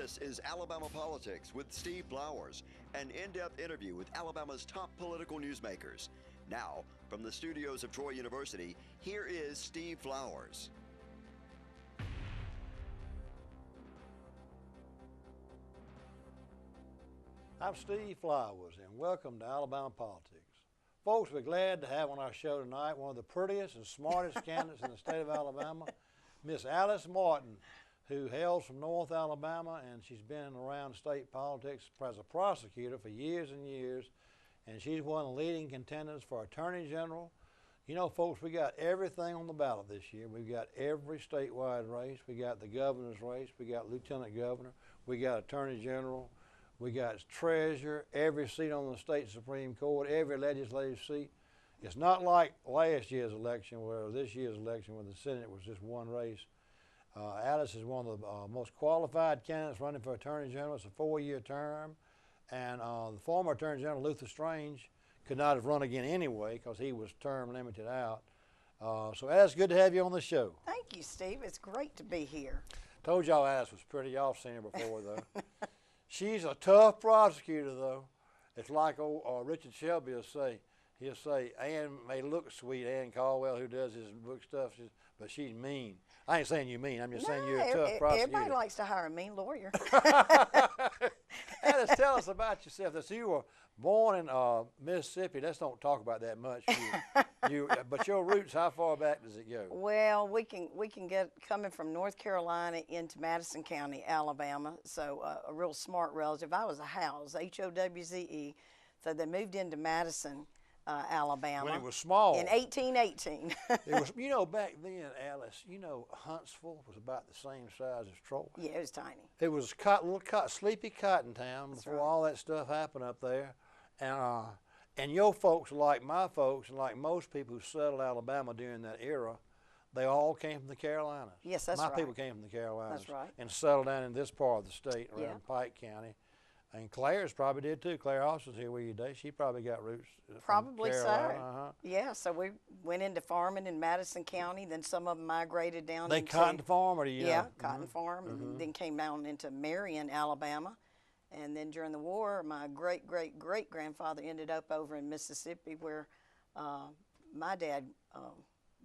This is Alabama Politics with Steve Flowers, an in-depth interview with Alabama's top political newsmakers. Now, from the studios of Troy University, here is Steve Flowers. I'm Steve Flowers, and welcome to Alabama Politics. Folks, we're glad to have on our show tonight one of the prettiest and smartest candidates in the state of Alabama, Miss Alice Martin, who hails from North Alabama, and she's been around state politics as a prosecutor for years and years, and she's one of the leading contenders for Attorney General. You know, folks, we got everything on the ballot this year. We've got every statewide race. We got the governor's race. We got lieutenant governor. We got Attorney General. We got treasurer, every seat on the state Supreme Court, every legislative seat. It's not like last year's election, or this year's election, where the Senate was just one race. Alice is one of the most qualified candidates running for Attorney General. It's a 4-year term, and the former Attorney General, Luther Strange, could not have run again anyway because he was term limited out. So Alice, good to have you on the show. Thank you, Steve. It's great to be here. Told y'all Alice was pretty. Y'all seen her before, though. She's a tough prosecutor, though. It's like old Richard Shelby will say. He'll say, Ann may look sweet, Ann Caldwell, who does his book stuff, but she's mean. I ain't saying you mean. I'm just saying you're a tough prosecutor. Everybody likes to hire a mean lawyer. Alice, tell us about yourself. So you were born in Mississippi. Let's don't talk about that much. But your roots, how far back does it go? Well, we can get coming from North Carolina into Madison County, Alabama. So a real smart relative. I was a Howze, H-O-W-Z-E. So they moved into Madison, Alabama. When it was small. In 1818. It was, you know, back then, Alice, you know, Huntsville was about the same size as Troy. Yeah, it was tiny. It was sleepy cotton town before all that stuff happened up there. And your folks, like my folks, and like most people who settled Alabama during that era, they all came from the Carolinas. Yes, that's right. My people came from the Carolinas. That's right. And settled down in this part of the state, around Pike County. And Claire's probably did too. Claire Austin's here with you today. She probably got roots Probably from Carolina. so. Yeah, so we went into farming in Madison County. Then some of them migrated down They into... cotton farm, or do you know? Cotton farm, and then came down into Marion, Alabama. And then during the war, my great-great-great-grandfather ended up over in Mississippi, where my dad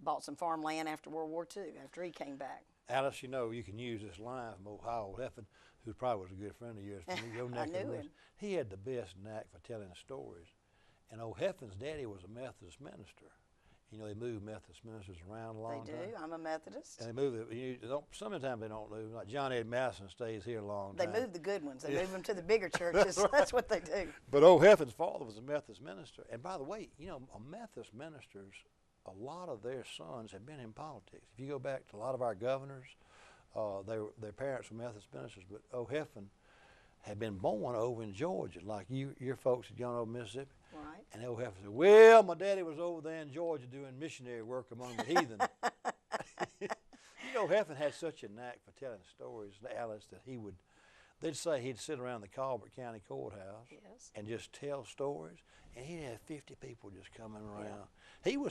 bought some farmland after World War II, after he came back. Alice, you know, you can use this line from old Howell Heffin, who probably was a good friend of yours. I knew him. He had the best knack for telling stories. And old Heffin's daddy was a Methodist minister. You know, they moved Methodist ministers around a long time. They do. I'm a Methodist. And they move it. Sometimes they don't move. Like John Ed Madison stays here a long time. They move the good ones. They move them to the bigger churches. That's what they do. But old Heffin's father was a Methodist minister. And by the way, you know, Methodist ministers, a lot of their sons have been in politics. If you go back to a lot of our governors, their parents were Methodist ministers. But old Heffin had been born over in Georgia, like your folks had gone over Mississippi. Right. And old Heffin said, well, my daddy was over there in Georgia doing missionary work among the heathen. You know, Heffin had such a knack for telling stories, Alice, that they'd say he'd sit around the Colbert County Courthouse and just tell stories, and he'd have 50 people just coming around.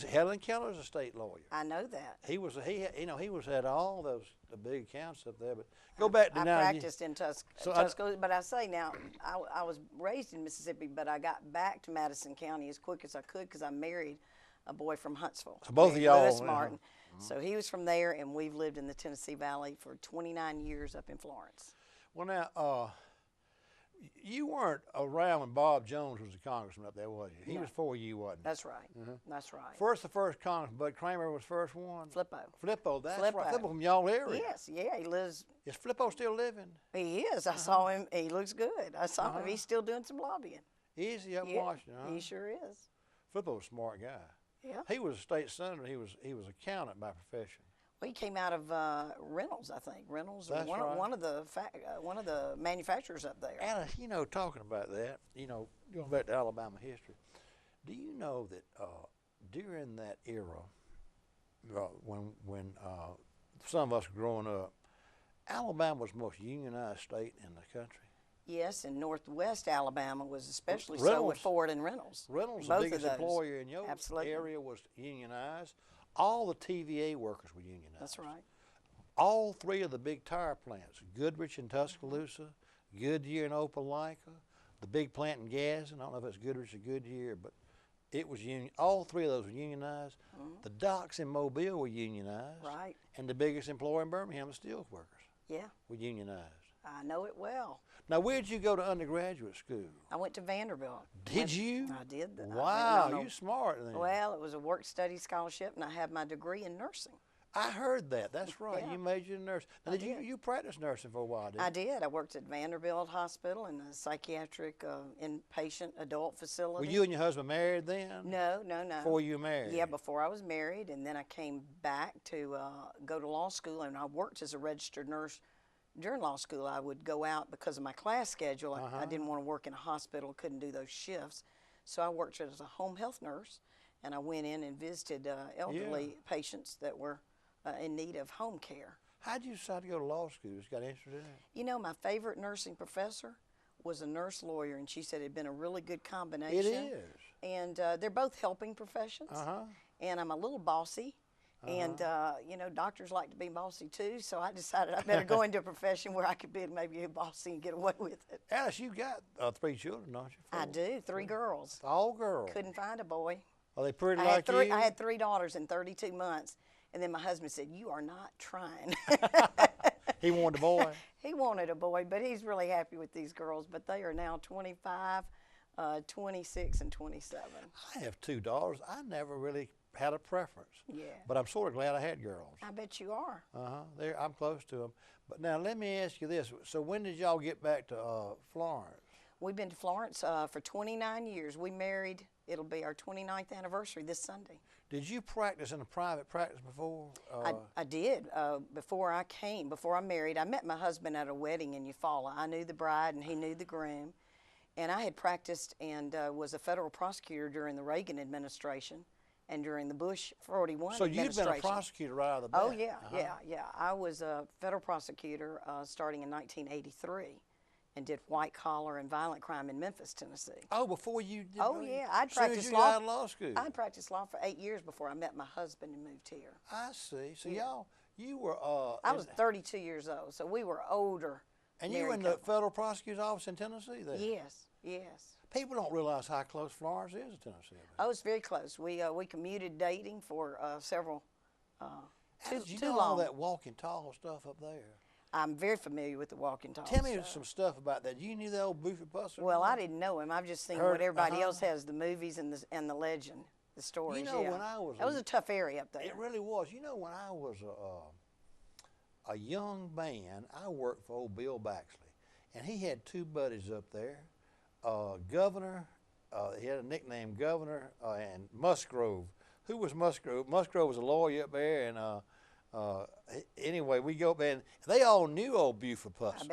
Helen Keller's a state lawyer. I know that. He had all the big accounts up there. But go back to now. I practiced in Tuscaloosa, but I say now, I was raised in Mississippi, but I got back to Madison County as quick as I could because I married a boy from Huntsville. So both of y'all. Lewis Martin. So he was from there, and we've lived in the Tennessee Valley for 29 years up in Florence. Well, now, you weren't around when Bob Jones was the congressman up there, was you? He was for you, wasn't he? That's right. That's right. The first congressman, Bud Kramer was first one. Flippo, that's right. Flippo from y'all area. Yes, yeah, he lives. Is Flippo still living? He is. I saw him. He looks good. I saw him. He's still doing some lobbying. Is he up in Washington? He sure is. Flippo's a smart guy. Yeah. He was a state senator. He was accountant by profession. Well, he came out of Reynolds, I think. Reynolds, that's right. one of the manufacturers up there. Alice, you know, talking about that, you know, going back to Alabama history, do you know that during that era, when some of us were growing up, Alabama was the most unionized state in the country? Yes, and Northwest Alabama was especially so with Ford and Reynolds. Reynolds, the biggest employer in your area, was unionized. All the TVA workers were unionized. That's right. all three of the big tire plants, Goodrich in Tuscaloosa, Goodyear in Opelika, the big plant in Gadsden, I don't know if it's Goodrich or Goodyear, but it was union. All three of those were unionized. The docks in Mobile were unionized. Right. And the biggest employer in Birmingham, the steel workers, Yeah, were unionized. I know it well. Now, where did you go to undergraduate school? I went to Vanderbilt. Did you? I did. Wow, you smart then. Well, it was a work-study scholarship, and I have my degree in nursing. I heard that. That's right. Yeah. You majored in nursing. Now, I did did. you practice nursing for a while, didn't you? I did. I worked at Vanderbilt Hospital in a psychiatric inpatient adult facility. Were you and your husband married then? No. Before you were married? Yeah, before I was married, and then I came back to go to law school, and I worked as a registered nurse. During law school, I would go out because of my class schedule. I didn't want to work in a hospital, couldn't do those shifts. So I worked as a home health nurse, and I went in and visited elderly patients that were in need of home care. How'd you decide to go to law school? Just got interested in it? You know, my favorite nursing professor was a nurse lawyer, and she said it'd been a really good combination. It is. And they're both helping professions. And I'm a little bossy. And, you know, doctors like to be bossy too, so I decided I better go into a profession where I could be maybe a bossy and get away with it. Alice, you got 3 children, don't you? I do, 3 girls. All girls? Couldn't find a boy. Are they pretty I like had you? I had 3 daughters in 32 months, and then my husband said, "You are not trying." He wanted a boy? He wanted a boy, but he's really happy with these girls, but they are now 25, 26, and 27. I have 2 daughters. I never really had a preference. Yeah. But I'm sort of glad I had girls. I bet you are. I'm close to them. But now let me ask you this. So when did y'all get back to Florence? We've been to Florence for 29 years. We married, it'll be our 29th anniversary this Sunday. Did you practice in a private practice before? I did. Before I married, I met my husband at a wedding in Eufaula. I knew the bride and he knew the groom. And I had practiced and was a federal prosecutor during the Reagan administration and during the Bush 41 administration. So you'd been a prosecutor right out of the bat? Oh, yeah. I was a federal prosecutor starting in 1983 and did white collar and violent crime in Memphis, Tennessee. Oh, before you did? Oh, yeah. I'd practiced law. Out of law school. I'd practiced law for 8 years before I met my husband and moved here. I see. So you were... I was 32 years old, so we were older. And you were in the federal prosecutor's office in Tennessee then? Yes. People don't realize how close Florence is to Tennessee. Oh, it's very close. We commuted dating for several, Did you too know long. all that walking tall stuff up there? I'm very familiar with the walking tall. Tell me some stuff about that. You knew the old Buford Buster? Well, I didn't know him. I've just seen what everybody else has, the movies and the legend, the stories. You know, when I was... That was a tough area up there. It really was. You know, when I was a young man, I worked for old Bill Baxley, and he had 2 buddies up there, Governor, he had a nickname, Governor, and Musgrove. Who was Musgrove? Musgrove was a lawyer up there, and anyway, we go up there, and they all knew old Buford Buster.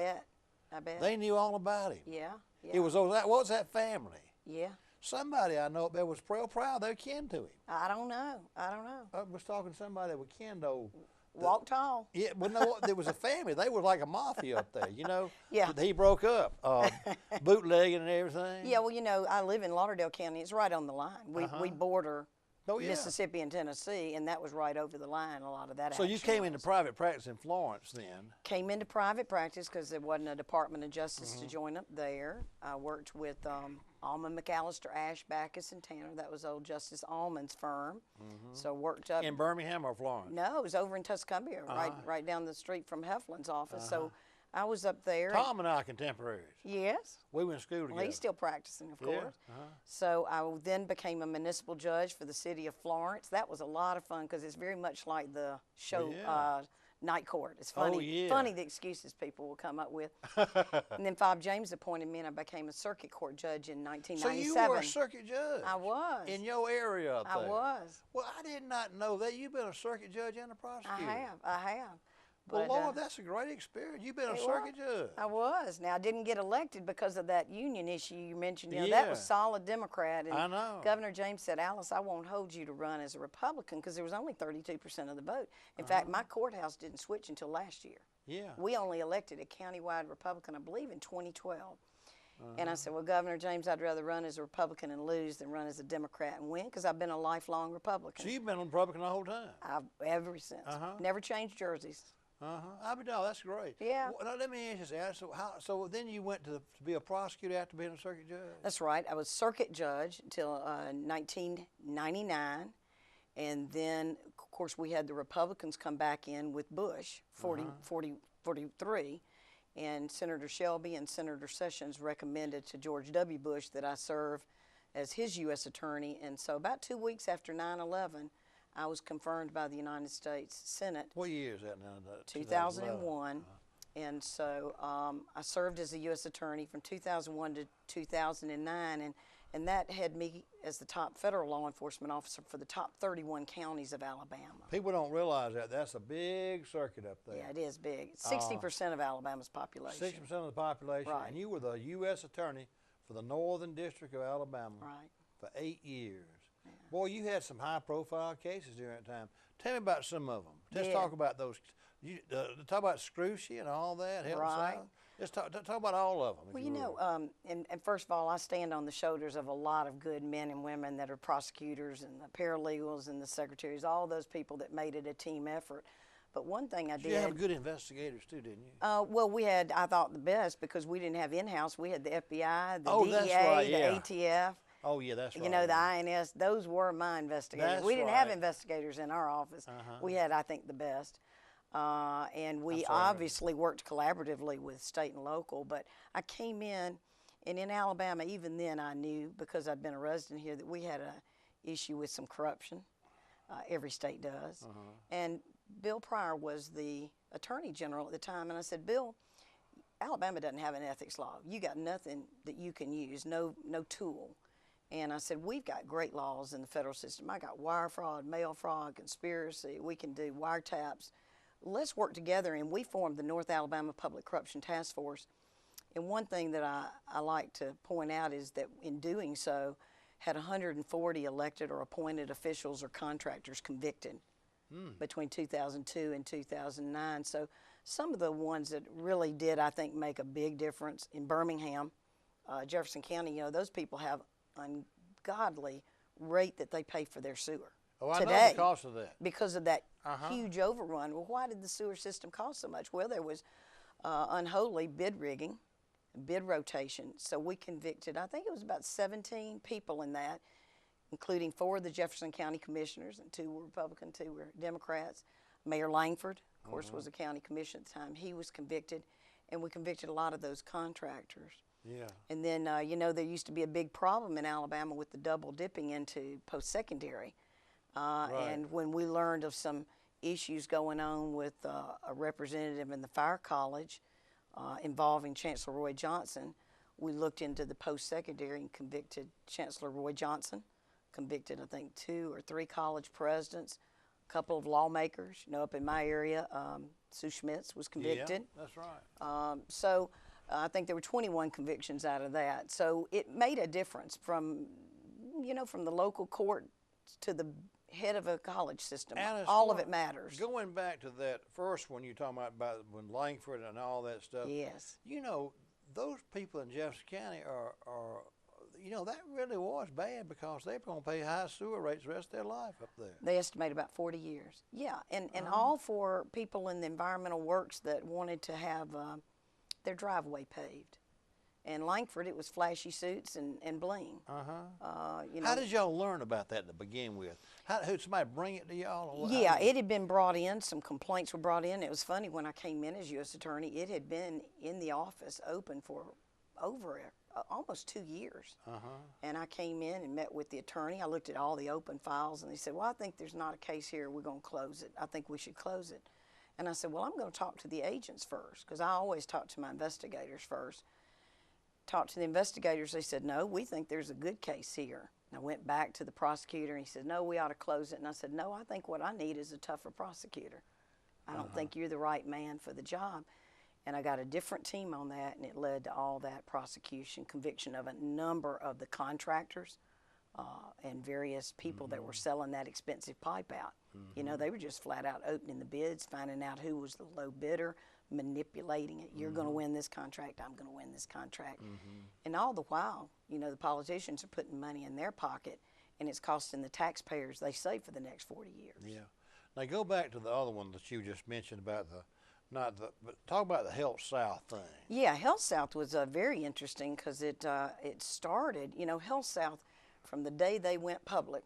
I bet. They knew all about him. Yeah. It was what was that family? Yeah. Somebody I know up there was real proud they were kin to him. I don't know. I was talking to somebody that was kin to old. Walk tall. Yeah, well, no, there was a family. They were like a mafia up there, you know. Yeah. He broke up, bootlegging and everything. Yeah, well, you know, I live in Lauderdale County. It's right on the line. We border Mississippi and Tennessee, and that was right over the line, a lot of that So you came into private practice in Florence then? Came into private practice because there wasn't a Department of Justice to join up there. I worked with Almond McAllister, Ash, Backus, and Tanner. That was old Justice Almond's firm. So worked up... In Birmingham or Florence? No, it was over in Tuscumbia, right down the street from Heflin's office. So I was up there. Tom and I are contemporaries. Yes. We went to school together. Well, he's still practicing, of course. So I then became a municipal judge for the city of Florence. That was a lot of fun because it's very much like the show Night Court. It's funny, funny the excuses people will come up with. And then Bob James appointed me, and I became a circuit court judge in 1997. So you were a circuit judge? I was. In your area up there? I was. Well, I did not know that. You've been a circuit judge and a prosecutor. I have. Well, But, Lord, that's a great experience. You've been a circuit judge. I was. Now, I didn't get elected because of that union issue you mentioned. You know, that was solid Democrat. And I know. Governor James said, Alice, I won't hold you to run as a Republican because there was only 32% of the vote. In fact, my courthouse didn't switch until last year. Yeah. We only elected a countywide Republican, I believe, in 2012. And I said, well, Governor James, I'd rather run as a Republican and lose than run as a Democrat and win because I've been a lifelong Republican. So you've been a Republican the whole time? Ever since. Never changed jerseys. That's great. Yeah. Well, now, let me ask you this. So then you went to be a prosecutor after being a circuit judge? That's right. I was circuit judge until 1999. And then, of course, we had the Republicans come back in with Bush, 43. And Senator Shelby and Senator Sessions recommended to George W. Bush that I serve as his U.S. attorney. And so about 2 weeks after 9/11, I was confirmed by the United States Senate. What year is that now? 2001. And so I served as a U.S. attorney from 2001 to 2009, and that had me as the top federal law enforcement officer for the top 31 counties of Alabama. People don't realize that. That's a big circuit up there. Yeah, it is big. It's 60% of Alabama's population. 60% of the population. Right. And you were the U.S. attorney for the Northern District of Alabama Right. for 8 years. Yeah. Boy, you had some high-profile cases during that time. Tell me about some of them. Let's Yeah. talk about those. Talk about Scrushy and all that. Help us Right. out. Let's talk about all of them. Well, you know, and first of all, I stand on the shoulders of a lot of good men and women that are prosecutors and the paralegals and the secretaries, all those people that made it a team effort. But one thing I did. You have good investigators too, didn't you? Well, we had, I thought, the best because we didn't have in-house. We had the FBI, the Oh, DEA, that's right, yeah. the ATF. Oh, yeah, that's right. You know, the INS. Those were my investigators. That's We didn't have right. investigators in our office. We had, I think, the best. And we That's right. obviously worked collaboratively with state and local. But I came in, and in Alabama, even then I knew, because I'd been a resident here, that we had an issue with some corruption. Every state does. And Bill Pryor was the attorney general at the time, and I said, Bill, Alabama doesn't have an ethics law. You got nothing that you can use, no tool. And I said, we've got great laws in the federal system. I got wire fraud, mail fraud, conspiracy. We can do wiretaps. Let's work together. And we formed the North Alabama Public Corruption Task Force. And one thing that I like to point out is that in doing so, had 140 elected or appointed officials or contractors convicted between 2002 and 2009. So some of the ones that really did, I think, make a big difference in Birmingham, Jefferson County, you know, those people have ungodly rate that they pay for their sewer. Oh, I today, know because of that. Because of that huge overrun. Well, why did the sewer system cost so much? Well, there was unholy bid rigging, bid rotation. So we convicted, I think it was about 17 people in that, including 4 of the Jefferson County commissioners, and 2 were Republican, 2 were Democrats. Mayor Langford, of course, was a county commissioner at the time. He was convicted, and we convicted a lot of those contractors. Yeah. And then, you know, there used to be a big problem in Alabama with the double dipping into post-secondary. And when we learned of some issues going on with a representative in the fire college involving Chancellor Roy Johnson, we looked into the post-secondary and convicted Chancellor Roy Johnson, convicted, I think, 2 or 3 college presidents, a couple of lawmakers. You know, up in my area, Sue Schmitz was convicted. Yeah, that's right. So I think there were 21 convictions out of that. So it made a difference from, you know, from the local court to the head of a college system. Alice, all of it matters. Going back to that first one you're talking about when Langford and all that stuff. Yes. You know, those people in Jefferson County are you know, that really was bad because they're going to pay high sewer rates the rest of their life up there. They estimate about 40 years. Yeah, and all for people in the environmental works that wanted to have their driveway paved. And Langford, it was flashy suits and bling. You know, How did y'all learn about that to begin with? Did somebody bring it to y'all? Or what? yeah, it had been brought in. Some complaints were brought in. It was funny, when I came in as U.S. Attorney, it had been in the office open for over almost 2 years. And I came in and met with the attorney. I looked at all the open files, and they said, well, I think there's not a case here. We're going to close it. I think we should close it. And I said, well, I'm going to talk to the agents first, because I always talk to my investigators first. Talked to the investigators. They said, no, we think there's a good case here. And I went back to the prosecutor, and he said, no, we ought to close it. And I said, no, I think what I need is a tougher prosecutor. I don't think you're the right man for the job. And I got a different team on that, and it led to all that prosecution, conviction of a number of the contractors and various people that were selling that expensive pipe out. You know, they were just flat out opening the bids, finding out who was the low bidder, manipulating it. You're going to win this contract, I'm going to win this contract. And all the while, you know, the politicians are putting money in their pocket, and it's costing the taxpayers, they say, for the next 40 years. Yeah. Now go back to the other one that you just mentioned about But talk about the Health South thing. Yeah, Health South was very interesting because it started, Health South, from the day they went public,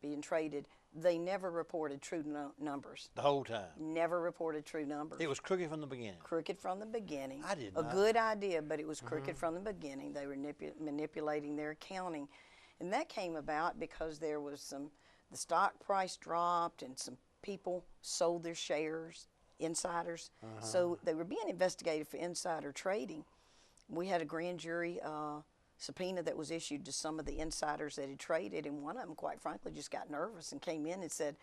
being traded, they never reported true numbers. The whole time. Never reported true numbers. It was crooked from the beginning. Crooked from the beginning. I did A not. good idea, but it was crooked from the beginning. They were manipulating their accounting. And that came about because there was the stock price dropped and some people sold their shares, insiders. So they were being investigated for insider trading. We had a grand jury subpoena that was issued to some of the insiders that had traded, and one of them, quite frankly, just got nervous and came in and said,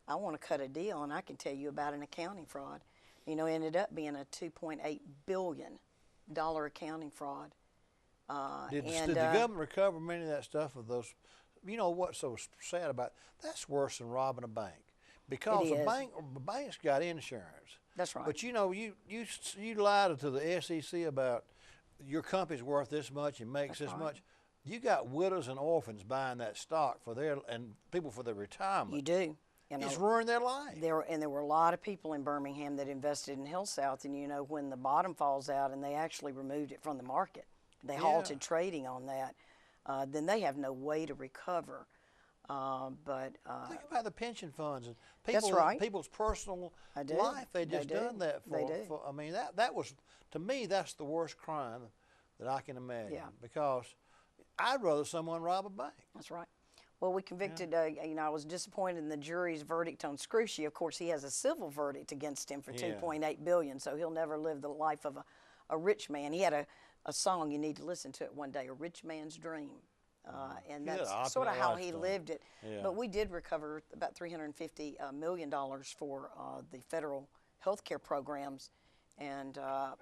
I want to cut a deal, and I can tell you about an accounting fraud. Ended up being a $2.8 billion accounting fraud. Did the government recover many of that stuff of those? You know what's so sad about it? That's worse than robbing a bank, because It is. the bank's got insurance. That's right. But you lied to the SEC about your company's worth this much and makes this much. You got widows and orphans buying that stock and people for their retirement. You do. It's ruined their life. There were a lot of people in Birmingham that invested in Health South, and when the bottom falls out and they actually removed it from the market, they halted trading on that, then they have no way to recover. Think about the pension funds and That's right. people's personal life. They just done that for. They do. I mean, that was, to me, that's the worst crime that I can imagine. Yeah. Because I'd rather someone rob a bank. That's right. Well, we convicted, I was disappointed in the jury's verdict on Scrushy. Of course, he has a civil verdict against him for $2.8 billion, so he'll never live the life of a rich man. He had a song, you need to listen to it one day, A Rich Man's Dream. And that's sort of how he lived it. Yeah. But we did recover about $350 million for the federal health care programs, and Out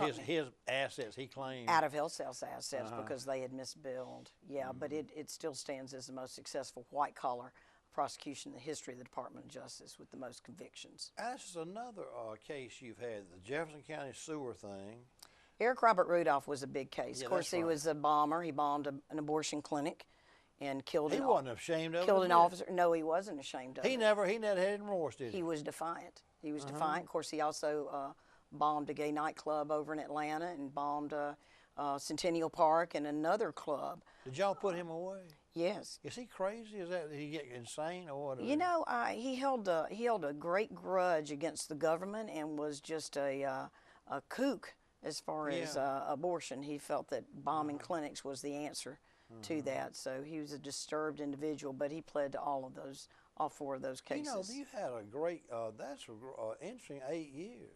of his assets, he claimed. out of Health South's assets because they had misbilled. Yeah, but it still stands as the most successful white-collar prosecution in the history of the Department of Justice with the most convictions. This is another case you've had, the Jefferson County sewer thing. Eric Robert Rudolph was a big case. Yeah, Of course, that's he right. was a bomber. He bombed an abortion clinic and killed He an wasn't ashamed of it. killed an officer. No, he wasn't ashamed of He it. never had any remorse, did he? He was defiant. He was defiant. Of course, he also bombed a gay nightclub over in Atlanta and bombed Centennial Park and another club. Did y'all put him away? Yes. Is he crazy? Did he get insane or what? He held a great grudge against the government and was just a kook as far as abortion. He felt that bombing clinics was the answer to that. So he was a disturbed individual, but he pled to all 4 of those cases. You had a great, that's an interesting 8 years.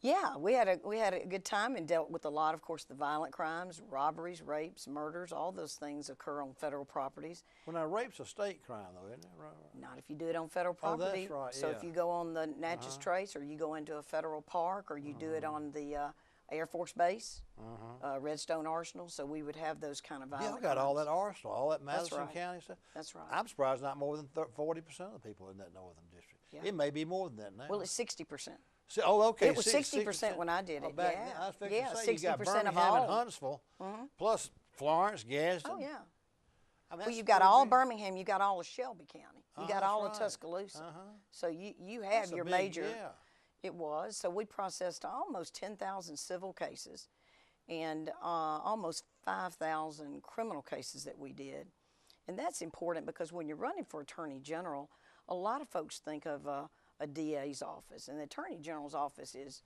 Yeah, we had a good time and dealt with a lot, of course, the violent crimes, robberies, rapes, murders, all those things occur on federal properties. Well, now, rape's a state crime, though, isn't it? Right. Not if you do it on federal Oh, property. that's right, So yeah. if you go on the Natchez Trace, or you go into a federal park, or you do it on the Air Force Base, Redstone Arsenal, so we would have those kind of violent Y'all got all crimes. that arsenal, all that Madison right. County stuff. That's right. I'm surprised not more than 40% of the people in that northern district. Yeah. It may be more than that now. Well, it's 60%. Okay. It was 60% when I did it. Back Yeah. then, I was fixing Yeah, to say, you got 60% of Birmingham and all. Huntsville, plus Florence, Gadsden. Oh, yeah. I mean, Well, that's you've got pretty all big. Birmingham, you got all of Shelby County, you got that's all of right. Tuscaloosa. So you have That's a your big- major. yeah. It was. So we processed almost 10,000 civil cases and almost 5,000 criminal cases that we did. And that's important because when you're running for Attorney General, a lot of folks think of a DA's office, and the Attorney General's office is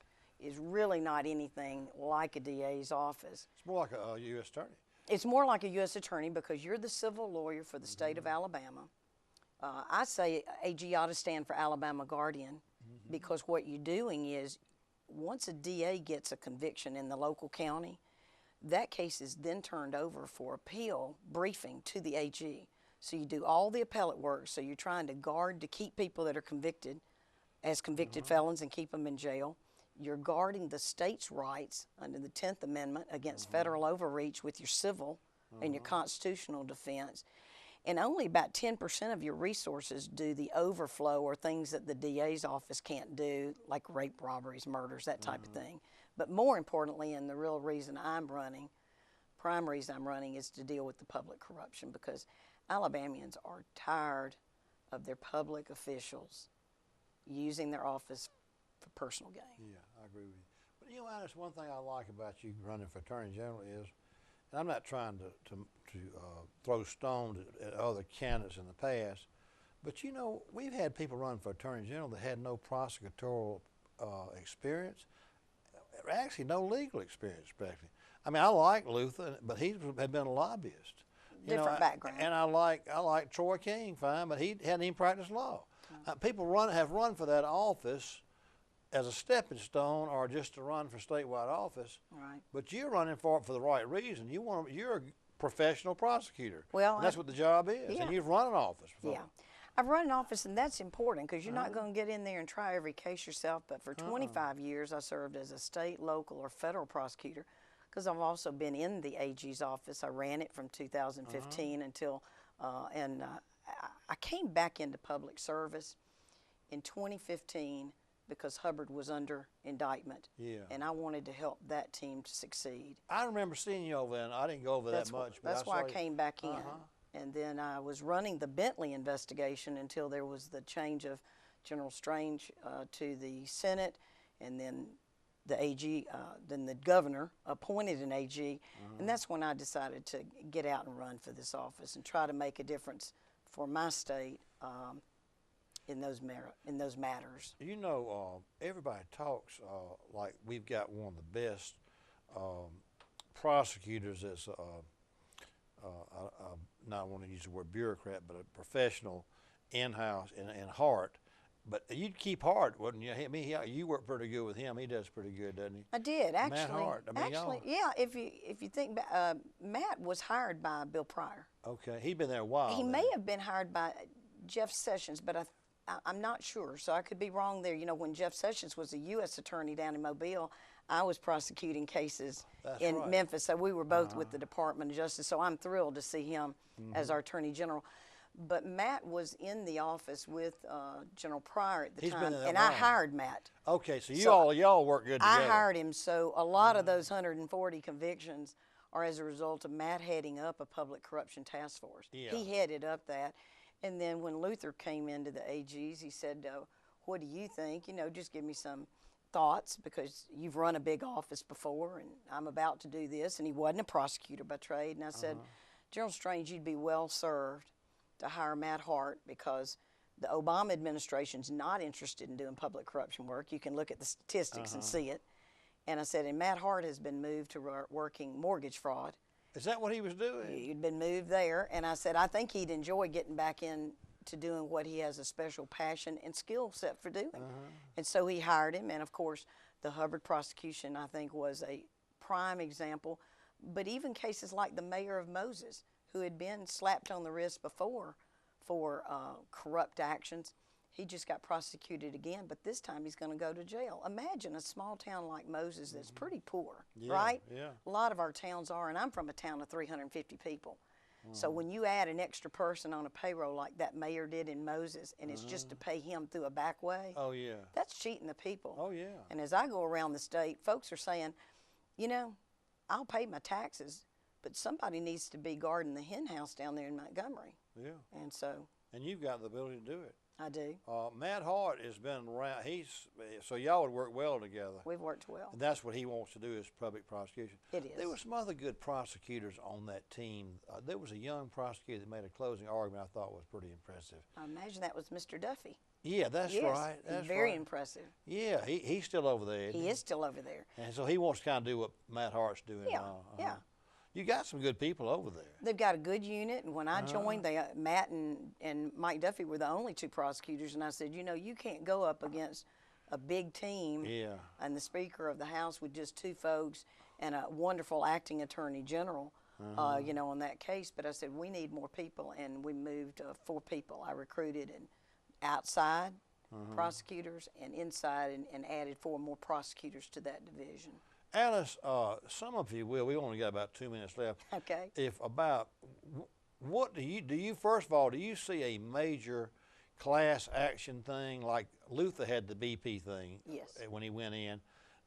really not anything like a DA's office. It's more like a U.S. attorney. It's more like a U.S. attorney because you're the civil lawyer for the state of Alabama. I say AG ought to stand for Alabama Guardian because what you're doing is once a DA gets a conviction in the local county, that case is then turned over for appeal briefing to the AG. So you do all the appellate work. So you're trying to guard to keep people that are convicted as convicted felons and keep them in jail. You're guarding the state's rights under the 10th Amendment against federal overreach with your civil and your constitutional defense. And only about 10% of your resources do the overflow or things that the DA's office can't do, like rape, robberies, murders, that type of thing. But more importantly, and the real reason I'm running, prime reason I'm running, is to deal with the public corruption because Alabamians are tired of their public officials using their office for personal gain. Yeah, I agree with you. But you know, Alice, one thing I like about you running for Attorney General is, and I'm not trying to throw stones at other candidates in the past, but you know, we've had people run for Attorney General that had no prosecutorial experience, actually no legal experience, practically. I mean, I like Luther, but he had been a lobbyist. Different background. And I like Troy King, fine, but he hadn't even practiced law. People have run for that office as a stepping stone or just to run for statewide office. Right. But you're running for it for the right reason. You're a professional prosecutor. Well, and that's what the job is. Yeah. And you've run an office before. Yeah. I've run an office, and that's important because you're not going to get in there and try every case yourself. But for 25 years, I served as a state, local, or federal prosecutor because I've also been in the AG's office. I ran it from 2015 until, I came back into public service in 2015 because Hubbard was under indictment. Yeah. And I wanted to help that team to succeed. I remember seeing you over there, and I didn't go over that much. But That's why I saw you. came back in. And then I was running the Bentley investigation until there was the change of General Strange to the Senate, and then the AG, then the governor appointed an AG, and that's when I decided to get out and run for this office and try to make a difference for my state in those matters. You know, everybody talks like we've got one of the best prosecutors that's I not want to use the word bureaucrat, but a professional in-house in Hart. But you'd keep Hart, wouldn't you? I mean, you work pretty good with him. He does pretty good, doesn't he? I did, actually. Matt Hart. I mean, yeah. If you think back, Matt was hired by Bill Pryor. Okay, he'd been there a while. He then. may have been hired by Jeff Sessions, but I'm not sure, so I could be wrong there. You know, when Jeff Sessions was a U.S. attorney down in Mobile, I was prosecuting cases in Memphis, so we were both with the Department of Justice, so I'm thrilled to see him as our Attorney General. But Matt was in the office with General Pryor at the time, and I hired Matt. Okay, so y'all work good together. I hired him, so a lot of those 140 convictions are as a result of Matt heading up a public corruption task force. Yeah. He headed up that. And then when Luther came into the AGs, he said, what do you think? You know, just give me some thoughts because you've run a big office before and I'm about to do this. And he wasn't a prosecutor by trade. And I said, General Strange, you'd be well served to hire Matt Hart because the Obama administration's not interested in doing public corruption work. You can look at the statistics and see it. And I said, and Matt Hart has been moved to working mortgage fraud. Is that what he was doing? He'd been moved there, and I said, I think he'd enjoy getting back in to doing what he has a special passion and skill set for doing. And so he hired him, and of course, the Hubbard prosecution, I think, was a prime example. But even cases like the mayor of Moses, who had been slapped on the wrist before for corrupt actions, he just got prosecuted again, but this time he's going to go to jail. Imagine a small town like Moses that's pretty poor, right? Yeah. A lot of our towns are, and I'm from a town of 350 people. So when you add an extra person on a payroll like that mayor did in Moses, and it's just to pay him through a back way, oh yeah, that's cheating the people. Oh yeah. And as I go around the state, folks are saying, you know, I'll pay my taxes, but somebody needs to be guarding the hen house down there in Montgomery. Yeah. And so. And you've got the ability to do it. I do. Matt Hart has been around. So y'all would work well together. We've worked well. And that's what he wants to do is public prosecution. It is. There were some other good prosecutors on that team. There was a young prosecutor that made a closing argument I thought was pretty impressive. I imagine that was Mr. Duffy. Yeah, that's yes, right. That's very right. impressive. Yeah, he's still over there. He is still over there. And so he wants to kind of do what Matt Hart's doing Yeah, now. yeah. You got some good people over there. They've got a good unit, and when I joined, Matt and Mike Duffy were the only two prosecutors, and I said, you know, you can't go up against a big team and the Speaker of the House with just two folks and a wonderful acting Attorney General, you know, on that case. But I said, we need more people, and we moved 4 people. I recruited and outside prosecutors and inside and added 4 more prosecutors to that division. Alice, some of you will. We only got about 2 minutes left. Okay. What do you first of all, do you see a major class action thing like Luther had the BP thing? Yes. When he went in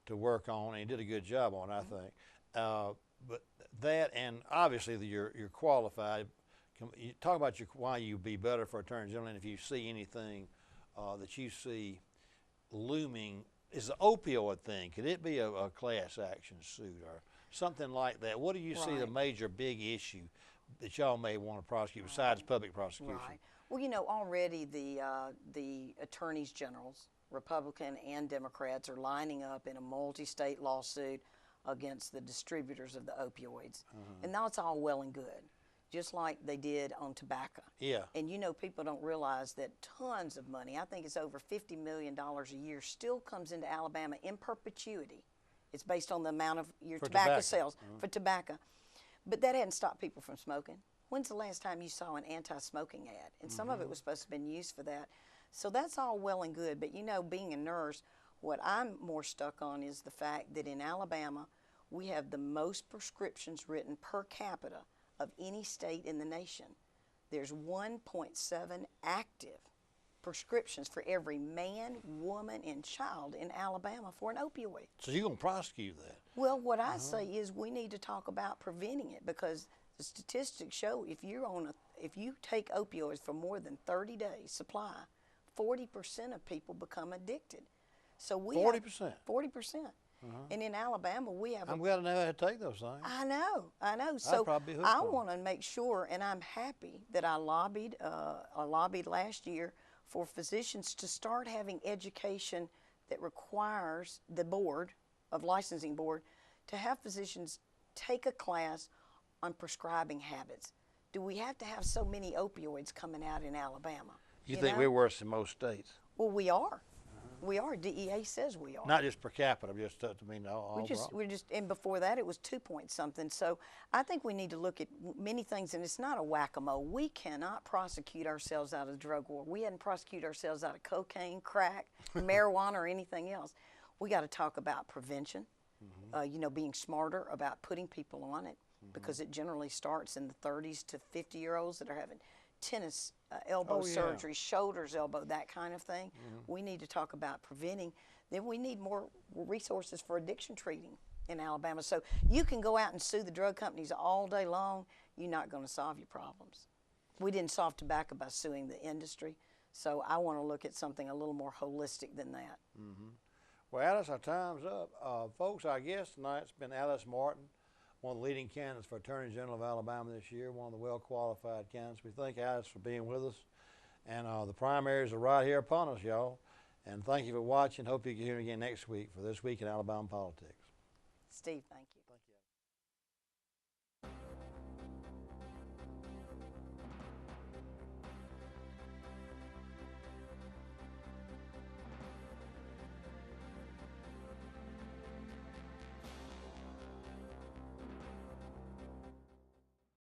to work on, and he did a good job on it, I think. But that, and obviously you're qualified. You talk about why you'd be better for Attorney General, and if you see anything that you see looming is the opioid thing, could it be a class action suit or something like that? What do you see the Right. major big issue that y'all may want to prosecute besides public prosecution? Right. Well, you know, already the attorneys generals, Republican and Democrats, are lining up in a multi-state lawsuit against the distributors of the opioids, and that's all well and good, just like they did on tobacco. Yeah. And you know, people don't realize that tons of money, I think it's over $50 million a year, still comes into Alabama in perpetuity. It's based on the amount of your For tobacco tobacco. sales for tobacco. But that hadn't stopped people from smoking. When's the last time you saw an anti-smoking ad? And some of it was supposed to have been used for that. So that's all well and good. But you know, being a nurse, what I'm more stuck on is the fact that in Alabama, we have the most prescriptions written per capita of any state in the nation. There's 1.7 active prescriptions for every man, woman, and child in Alabama for an opioid. So you're going to prosecute that? Well, what I say is we need to talk about preventing it, because the statistics show if you take opioids for more than 30 days supply, 40% of people become addicted. So we 40%? 40%. And in Alabama, we have I'm glad to know how to take those things. I know. So probably be hooked I on 'em. want to make sure, and I'm happy that I lobbied last year for physicians to start having education that requires the licensing board to have physicians take a class on prescribing habits. Do we have to have so many opioids coming out in Alabama? You think know? we're worse than most states? Well, we are. We are. DEA says we are. Not just per capita, just to mean all We're just, and before that it was 2 point something. So I think we need to look at many things, and it's not a whack-a-mole. We cannot prosecute ourselves out of the drug war. We hadn't prosecuted ourselves out of cocaine, crack, marijuana, or anything else. We got to talk about prevention, you know, being smarter about putting people on it, because it generally starts in the 30s to 50-year-olds that are having tennis elbow surgery, shoulders, elbow, that kind of thing. We need to talk about preventing. Then we need more resources for addiction treating in Alabama. So you can go out and sue the drug companies all day long. You're not going to solve your problems. We didn't solve tobacco by suing the industry. So I want to look at something a little more holistic than that. Well, Alice, our time's up. Folks, our guest tonight's been Alice Martin, one of the leading candidates for Attorney General of Alabama this year, one of the well-qualified candidates. We thank Alice for being with us. And the primaries are right here upon us, y'all. And thank you for watching. Hope you can hear me again next week for This Week in Alabama Politics. Steve, thank you.